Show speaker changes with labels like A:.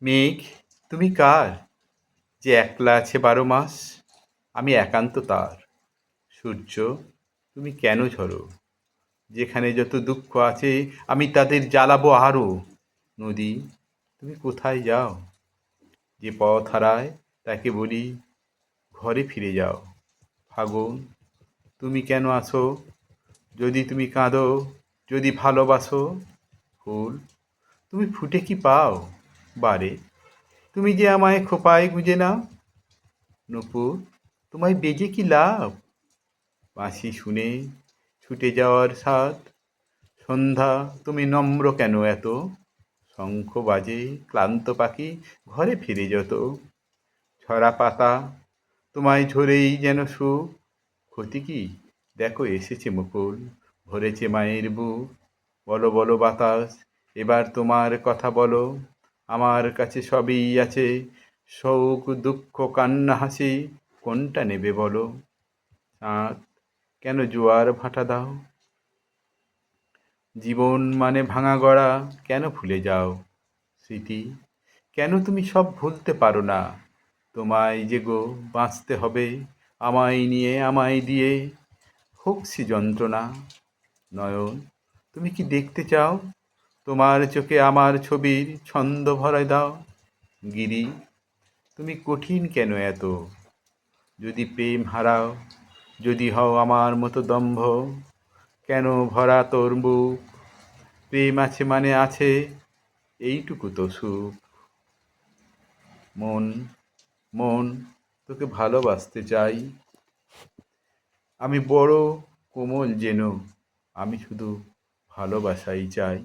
A: মেঘ, তুমি কার যে একলা আছে 12 মাস? আমি একান্ত তার। সূর্য, তুমি কেন ঝরো? যেখানে যত দুঃখ আছে আমি তাদের জ্বালাবো আরো। নদী, তুমি কোথায় যাও? যে পথ হারায় তাকে বলি ঘরে ফিরে যাও। ফাগুন, তুমি কেন আছো? যদি তুমি কাঁদো, যদি ভালোবাসো। ফুল, তুমি ফুটে কি পাও? বারে, তুমি যে আমায় খোঁপায় গুঁজে নাও। নূপুর, তোমায় বেজে কি লাভ? বাঁশি শুনে ছুটে যাওয়ার স্বাদ। সন্ধ্যা, তুমি নম্র কেন এত? শঙ্খ বাজে, ক্লান্ত পাখি ঘরে ফিরে যেত। ঝরা পাতা, তোমায় ঝরেই যেন সুখ। ক্ষতি কি? দেখো এসেছে মুকুল, ভরেছে মায়ের বুক। বলো বলো বাতাস, এবার তোমার কথা বলো। আমার কাছে সবই আছে, শোক দুঃখ কান্না হাসি, কোনটা নেবে বলো? চাঁদ, কেন জোয়ার ভাটা দাও? জীবন মানে ভাঙা গড়া, কেন ভুলে যাও? স্মৃতি, কেন তুমি সব ভুলতে পারো না? তোমায় যে গো বাঁচতে হবে, আমায় নিয়ে আমায় দিয়ে। হোক সে যন্ত্রণা। নয়ন, তুমি কি দেখতে চাও? তোমার চোখে আমার ছবির ছন্দ ভরায় দাও। গিরি, তুমি কঠিন কেন এত? যদি প্রেম হারাও, যদি হও আমার মতো দম্ভ, কেন ভরা তোর বুক? প্রেম আছে মানে আছে, এইটুকু তো সুখ। মন, মন, তোকে ভালোবাসতে চাই। আমি বড় কোমল যেন, আমি শুধু ভালোবাসাই চাই।